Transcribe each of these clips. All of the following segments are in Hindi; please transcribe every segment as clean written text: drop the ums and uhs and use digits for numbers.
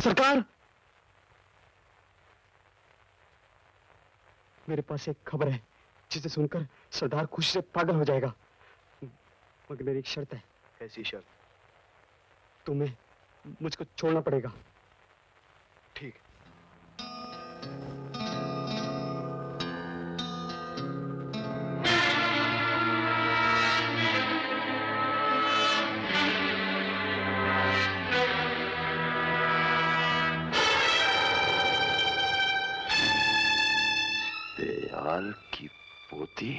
सरकार, मेरे पास एक खबर है जिसे सुनकर सरदार खुशी से पागल हो जाएगा, मगर मेरी एक शर्त है। कैसी शर्त? तुम्हें मुझको छोड़ना पड़ेगा। ठीक। दयाल की पोती?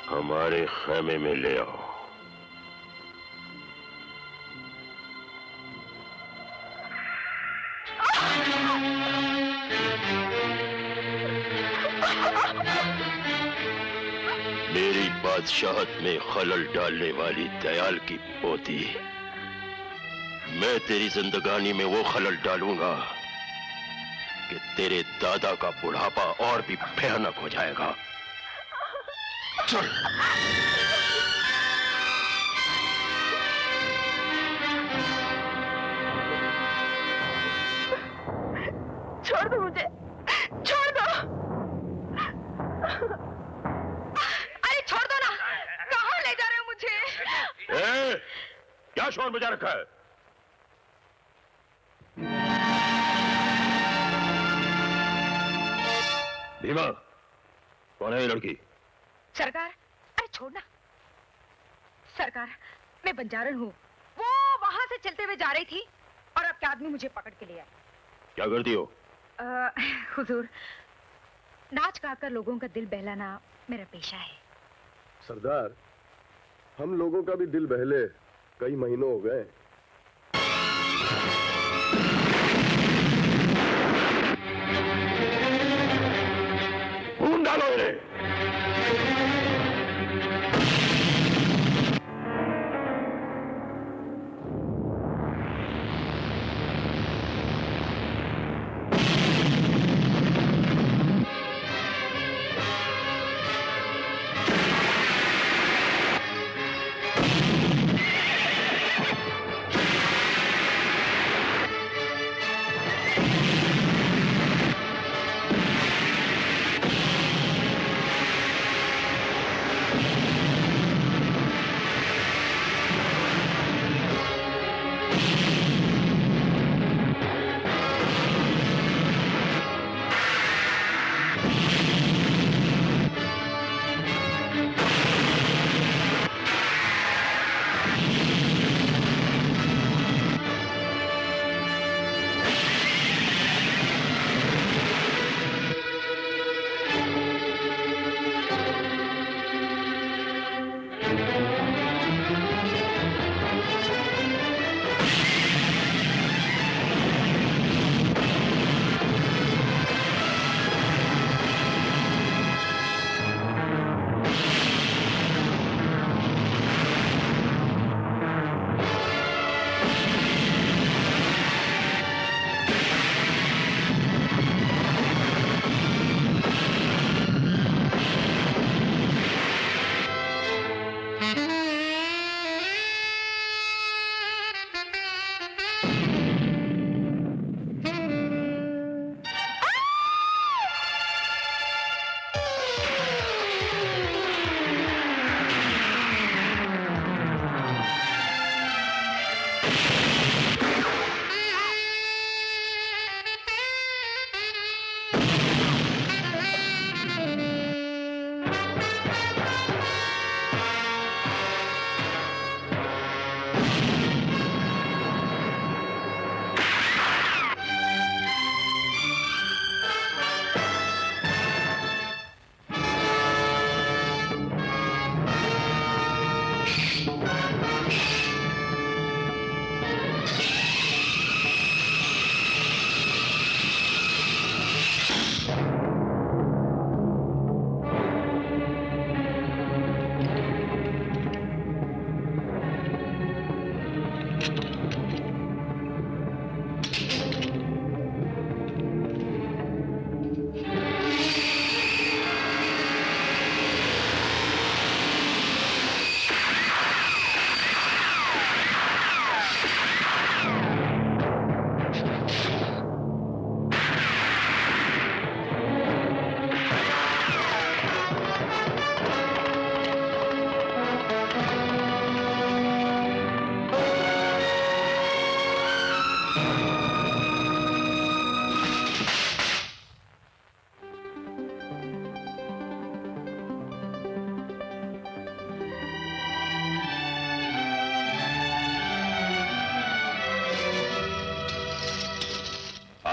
हमारे खेमे में ले आओ। मेरी बादशाहत में खलल डालने वाली दयाल की पोती, मैं तेरी जिंदगानी में वो खलल डालूंगा कि तेरे दादा का बुढ़ापा और भी भयानक हो जाएगा। चल। छोड़ दो मुझे, छोड़ दो। अरे छोड़ दो ना, कहाँ ले जा रहे हो मुझे? क्या शोर मचा रखा है? भीमा, कौन है ये लड़की? सरकार, अरे छोड़ना। सरकार, मैं बंजारन हूँ। वो वहां से चलते हुए जा रही थी और आपके आदमी मुझे पकड़ के ले आए। क्या करती हो? हुजूर, नाच गाकर लोगों का दिल बहलाना मेरा पेशा है। सरदार, हम लोगों का भी दिल बहले कई महीनों हो गए। खून डालो इन्हें।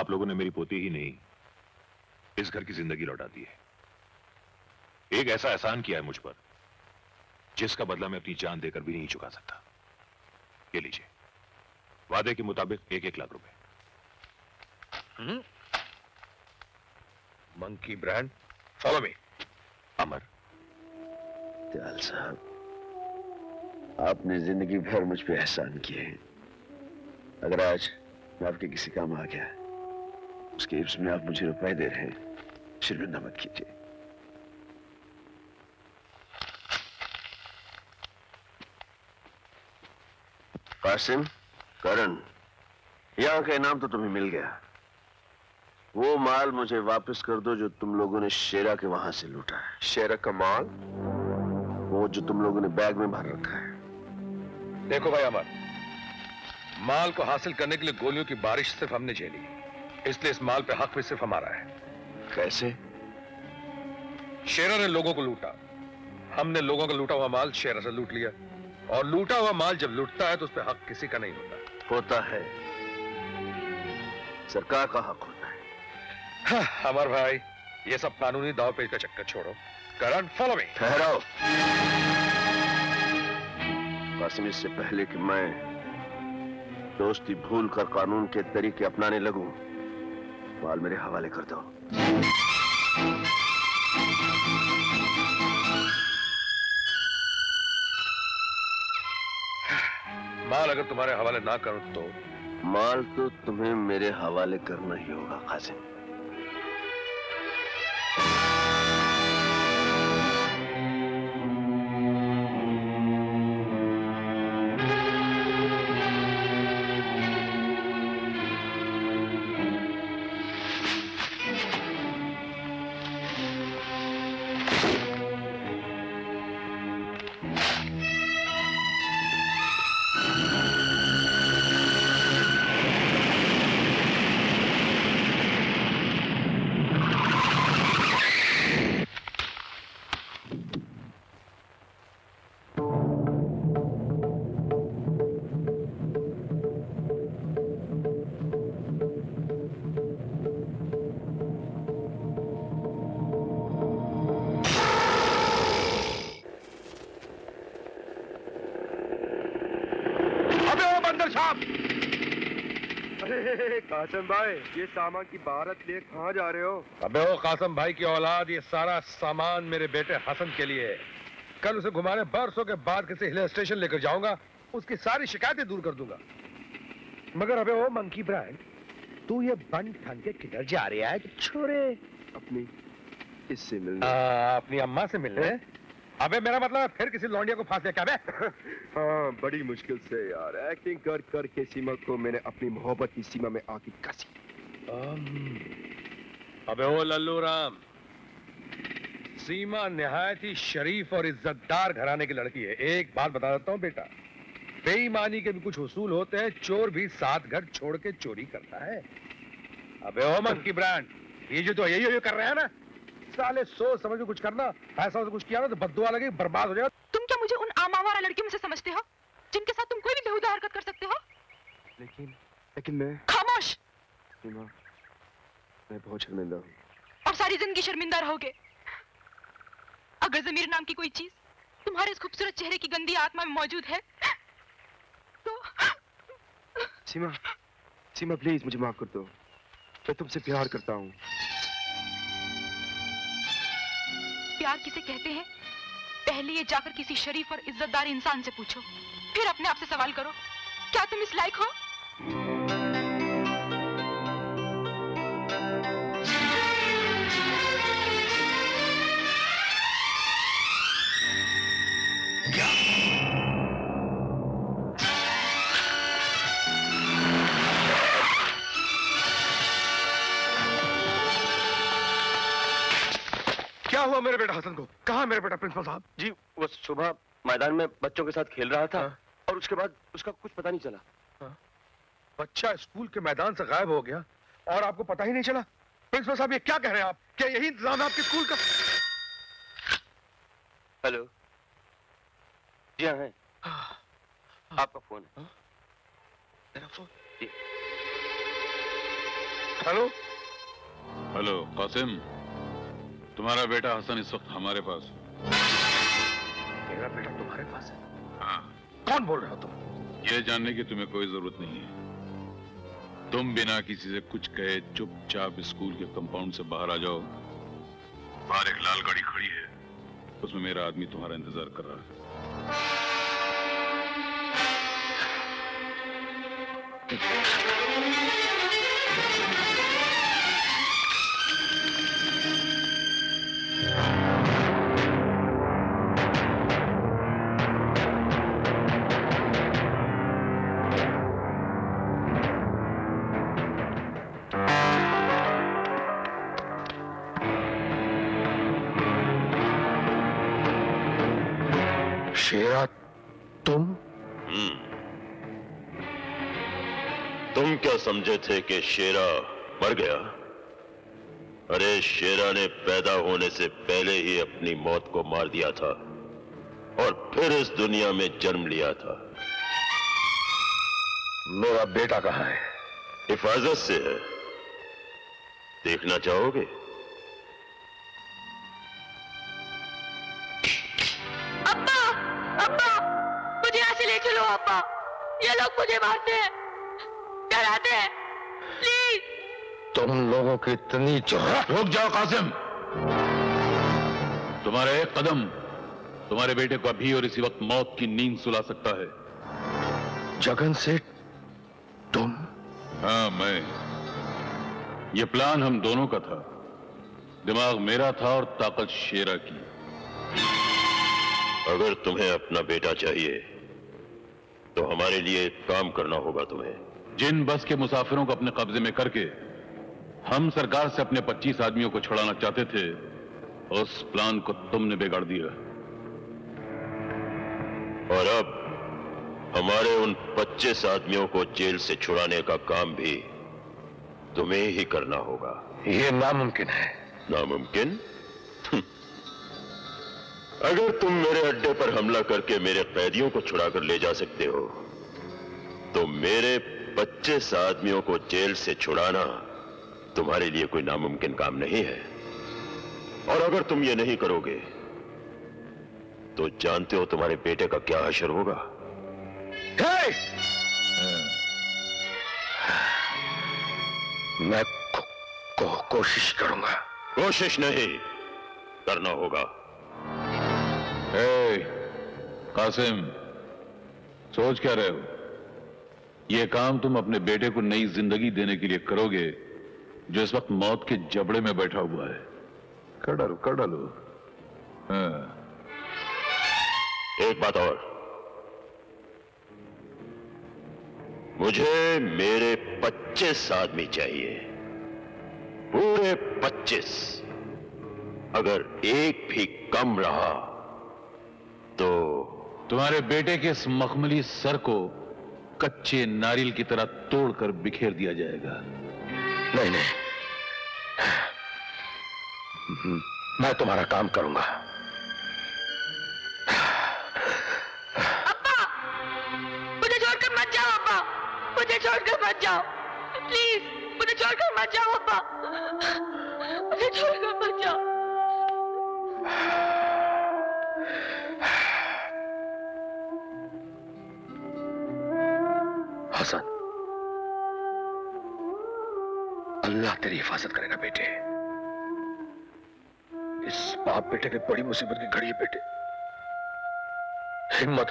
आप लोगों ने मेरी पोती ही नहीं, इस घर की जिंदगी लौटा दी है। एक ऐसा एहसान किया है मुझ पर जिसका बदला मैं अपनी जान देकर भी नहीं चुका सकता। ये लीजिए, वादे के मुताबिक 1-1 लाख रुपए। Monkey brand, follow me. Amar, Dayal साहब, आपने जिंदगी भर मुझ पे एहसान किए हैं। अगर आज मैं आपके किसी काम आ गया, उसके एवज में आप मुझे रुपए दे रहे हैं, शर्मिंदा मत कीजिए। कासिम, करण, यहाँ का इनाम तो तुम्हें मिल गया। वो माल मुझे वापस कर दो जो तुम लोगों ने शेरा के वहां से लूटा है। शेरा का माल? वो जो तुम लोगों ने बैग में भर रखा है। देखो भाई अमर, माल को हासिल करने के लिए गोलियों की बारिश सिर्फ हमने झेली, इसलिए इस माल पे हक भी सिर्फ हमारा है। कैसे? शेरा ने लोगों को लूटा, हमने लोगों का लूटा हुआ माल शेरा से लूट लिया, और लूटा हुआ माल जब लूटता है तो उस पे हक किसी का नहीं होता है, सरकार का हक होता है। हाँ, अमर भाई, ये सब कानूनी दाव पेच का चक्कर छोड़ो। करण, फॉलो मी। ठहराओ कासिम, इससे पहले कि मैं दोस्ती भूल कर कानून के तरीके अपनाने लगूं, माल मेरे हवाले कर दो। माल अगर तुम्हारे हवाले ना करूं तो? माल तो तुम्हें मेरे हवाले करना ही होगा कासिम। कासिम भाई, ये सामान की बारात लिए कहाँ जा रहे हो? अबे ओ कासिम भाई की औलाद, ये सारा सामान मेरे बेटे हसन के लिए है। कल उसे घुमाने बरसों के बाद किसी हिल स्टेशन लेकर जाऊंगा, उसकी सारी शिकायतें दूर कर दूंगा। मगर अबे ओ मंकी ब्रांड, तू ये बन ठन के किधर जा रहा है छोरे? अपनी इससे मिलने। अपनी अम्मा से मिलने? अबे मेरा मतलब फिर किसी लौंडिया को फांस लिया क्या बे? हाँ, बड़ी मुश्किल से यार, एक्टिंग कर कर के सीमा को मैंने अपनी मोहब्बत की सीमा में आके कसी। अबे ओ लल्लू राम, सीमा निहायत ही शरीफ और इज्जतदार घराने की लड़की है। एक बात बता देता हूँ बेटा, बेईमानी के भी कुछ उसूल होते हैं। चोर भी 7 घर छोड़ के चोरी करता है। अबे ओ मंकी ब्रांड, ये जो तो यही कर रहे हैं ना, साले सोच समझ के कुछ करना, ऐसा कुछ किया ना तो बद्दुआ लगे, बर्बाद हो जाएगा। तुम क्या मुझे उन आमावारा लड़कियों में से समझते हो जिनके साथ तुम कोई भी बेहुदा हरकत कर सकते हो? लेकिन मैं। खामोश। सीमा, मैं बहुत शर्मिंदा हूँ। और सारी जिंदगी शर्मिंदा रहोगे। अगर ज़मीर नाम की कोई चीज तुम्हारे इस खूबसूरत चेहरे की गंदी आत्मा में मौजूद है तो। सीमा, सीमा प्लीज मुझे माफ कर दो, मैं तुमसे प्यार करता हूँ। प्यार किसे कहते हैं, पहले ये जाकर किसी शरीफ और इज्जतदार इंसान से पूछो, फिर अपने आप से सवाल करो, क्या तुम इस लायक हो? क्या हुआ मेरे बेटा हसन को? कहाँ मेरे बेटा प्रिंसिपल साहब? जी, वो सुबह मैदान में बच्चों के साथ खेल रहा था। हाँ। और उसके बाद उसका कुछ पता नहीं चला। हाँ। बच्चा स्कूल के मैदान से गायब हो गया और आपको पता ही नहीं चला? प्रिंसिपल साहब, ये क्या कह रहे हैं आप? क्या यही इंतजाम है आपके स्कूल का? हेलो, जी हाँ है। आपका फोन है। मेरा फोन? जी। हेलो। हेलो कासिम, तुम्हारा बेटा हसन इस वक्त हमारे पास है। मेरा बेटा तुम्हारे पास है? हाँ। कौन बोल रहे हो तुम? यह जानने की तुम्हें कोई जरूरत नहीं है। तुम बिना किसी से कुछ कहे चुपचाप स्कूल के कंपाउंड से बाहर आ जाओ। बाहर एक लाल गाड़ी खड़ी है, उसमें मेरा आदमी तुम्हारा इंतजार कर रहा है। शेरा, तुम? तुम क्या समझे थे कि शेरा मर गया? अरे शेरा ने पैदा होने से पहले ही अपनी मौत को मार दिया था और फिर इस दुनिया में जन्म लिया था। मेरा बेटा कहाँ है? हिफाजत से है, देखना चाहोगे? अब्बा, अब्बा, मुझे यहाँ से ले चलो अब्बा। ये लोग मुझे मारते हैं, डराते हैं, प्लीज। तुम लोगों की इतनी जुर्रत? रुक जाओ कासिम, तुम्हारा एक कदम तुम्हारे बेटे को अभी और इसी वक्त मौत की नींद सुला सकता है। जगन सेठ, तुम? हाँ, मैं। ये प्लान हम दोनों का था। दिमाग मेरा था और ताकत शेरा की। अगर तुम्हें अपना बेटा चाहिए तो हमारे लिए काम करना होगा तुम्हें। जिन बस के मुसाफिरों को अपने कब्जे में करके हम सरकार से अपने 25 आदमियों को छुड़ाना चाहते थे, उस प्लान को तुमने बिगाड़ दिया। और अब हमारे उन 25 आदमियों को जेल से छुड़ाने का काम भी तुम्हें ही करना होगा। ये नामुमकिन है। नामुमकिन? अगर तुम मेरे अड्डे पर हमला करके मेरे कैदियों को छुड़ाकर ले जा सकते हो तो मेरे 25 आदमियों को जेल से छुड़ाना तुम्हारे लिए कोई नामुमकिन काम नहीं है। और अगर तुम ये नहीं करोगे तो जानते हो तुम्हारे बेटे का क्या हशर होगा। मैं कोशिश करूंगा। कोशिश नहीं, करना होगा। कासिम, सोच क्या रहे हो? यह काम तुम अपने बेटे को नई जिंदगी देने के लिए करोगे जो इस वक्त मौत के जबड़े में बैठा हुआ है। कर डालो। हाँ। एक बात और, मुझे मेरे 25 आदमी चाहिए, पूरे 25। अगर एक भी कम रहा तो तुम्हारे बेटे के इस मखमली सर को कच्चे नारियल की तरह तोड़कर बिखेर दिया जाएगा। नहीं, मैं तुम्हारा काम करूंगा। अब्बा, मुझे छोड़कर मत जाओ अब्बा, मुझे छोड़कर मत जाओ, प्लीज, मुझे छोड़कर मत जाओ अब्बा, मुझे छोड़कर मत जाओ। हसन, अल्लाह तेरी हिफाजत करेगा बेटे। इस बाप बेटे पे बड़ी मुसीबत की घड़ी है बेटे। हिम्मत